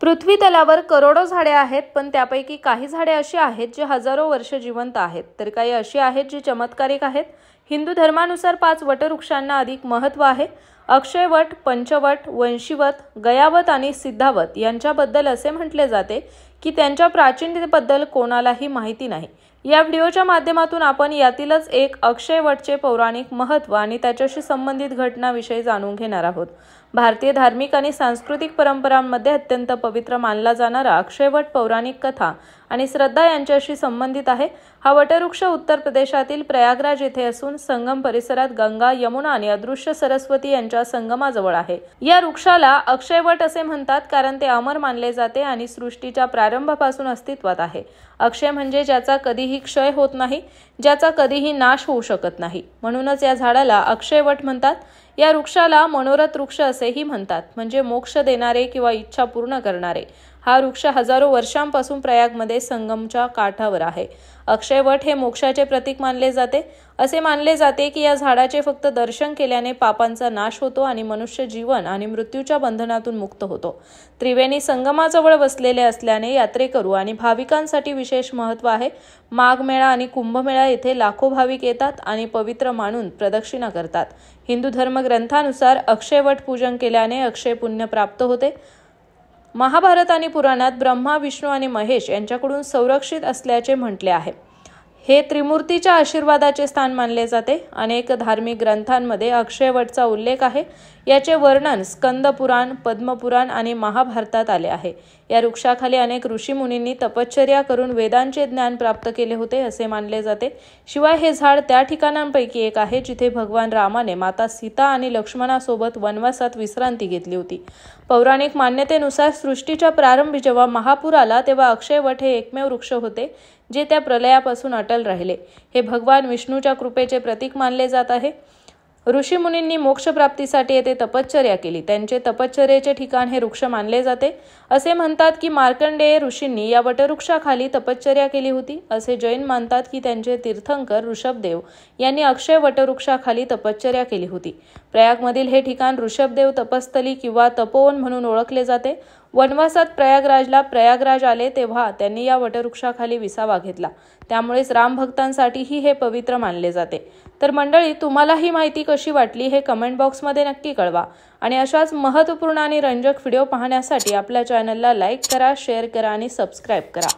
पृथ्वी तलावर करोडो झाडे आहेत, पण त्यापैकी काही झाडे अशी आहेत जी हजारो वर्ष जिवंत आहेत, तर काही अशी आहेत जी चमत्कारिक आहेत। हिंदू धर्मानुसार 5 वटवृक्षांना अधिक महत्त्व आहे। अक्षयवट, पंचवट, वंशीवत, गयावत आणि सिद्धावत यांच्याबद्दल असे म्हटले जाते की त्यांच्या प्राचीनतेबद्दल कोणालाही माहिती नाही। या व्हिडिओच्या माध्यमातून आपण यातीलच एक अक्षयवटचे पौराणिक महत्त्व आणि त्याच्याशी संबंधित घटनांविषयी जाणून घेणार आहोत। भारतीय धार्मिक आणि सांस्कृतिक परंपरांमध्ये अत्यंत पवित्र मानला जाणारा अक्षयवट पौराणिक कथा आणि श्रद्धा यांच्याशी संबंधित आहे। हा वटवृक्ष उत्तर प्रदेशातील प्रयागराज येथे असून संगम परिसरात गंगा, यमुना आणि अदृश्य सरस्वती यांच्या संगमाजवळ आहे। या वृक्षाला अक्षयवट असे म्हणतात कारण ते अमर मानले जाते आणि सृष्टीच्या प्रारंभापासून अस्तित्वात आहे। अक्षय म्हणजे ज्याचा कधीही क्षय होत नाही, ज्याचा कधीही नाश होऊ शकत नाही, म्हणूनच या झाडाला अक्षयवट म्हणतात। या वृक्षाला मनोरथ वृक्ष असेही म्हणतात, म्हणजे मोक्ष देणारे किंवा इच्छा पूर्ण करणारे। हा वृक्ष हजारो वर्षांपासून प्रयागमध्ये संगमच्या काठावर आहे। अक्षयवट हे मोक्षाचे प्रतीक मानले जाते। असे मानले जाते की या झाडाचे फक्त दर्शन केल्याने पापांचा नाश होतो आणि मनुष्य जीवन आणि मृत्यूच्या बंधनातून मुक्त होतो। त्रिवेणी संगमाजवळ वसलेले असल्याने यात्रेकरू आणि भाविकांसाठी विशेष महत्त्व आहे। माघ मेळा आणि कुंभमेळा येथे लाखो भाविक येतात आणि पवित्र मानून प्रदक्षिणा करतात। हिंदू धर्मग्रंथानुसार अक्षयवट पूजन केल्याने अक्षय पुण्य प्राप्त होते। महाभारत आणि पुराणात ब्रह्मा, विष्णू आणि महेश यांच्याकडून संरक्षित असल्याचे म्हटले आहे। हे त्रिमूर्तीच्या आशीर्वादाचे स्थान मानले जाते। अनेक धार्मिक ग्रंथांमध्ये अक्षयवटचा उल्लेख आहे। याचे वर्णन स्कंद पुराण, पद्मपुराण आणि महाभारतात आले आहे। या वृक्षाखाली अनेक ऋषीमुनींनी तपश्चर्या करून वेदांचे ज्ञान प्राप्त केले होते असे मानले जाते। शिवाय हे झाड त्या ठिकाणांपैकी एक आहे जिथे भगवान रामाने माता सीता आणि लक्ष्मणासोबत वनवासात विश्रांती घेतली होती। पौराणिक मान्यतेनुसार सृष्टीच्या प्रारंभी जेव्हा महापूर आला तेव्हा अक्षयवट हे एकमेव वृक्ष होते जे त्या प्रलयापासून अटल राहिले। हे भगवान विष्णूच्या कृपेचे प्रतीक मानले जात आहे। ऋषीमुनींनी मोक्षप्राप्तीसाठी येथे तपश्चर्या केली। त्यांचे तपश्चर्येचे ठिकाण हे वृक्ष मानले जाते। असे म्हणतात की मार्कंडेय ऋषींनी या वटवृक्षाखाली तपश्चर्या केली होती। असे जैन मानतात की त्यांचे तीर्थंकर ऋषभदेव यांनी अक्षय वटवृक्षाखाली तपश्चर्या केली होती। प्रयागमधील हे ठिकाण ऋषभदेव तपस्थली किंवा तपोवन म्हणून ओळखले जाते। वनवासात प्रयागराजला प्रयागराज आले तेव्हा त्यांनी या वटवृक्षाखाली विसावा घेतला, त्यामुळेच रामभक्तांसाठीही हे पवित्र मानले जाते। तर मंडळी, तुम्हाला ही माहिती कशी वाटली हे कमेंट बॉक्समध्ये नक्की कळवा आणि अशाच महत्त्वपूर्ण आणि रंजक व्हिडिओ पाहण्यासाठी आपल्या चॅनलला लाईक करा, शेअर करा आणि सबस्क्राईब करा।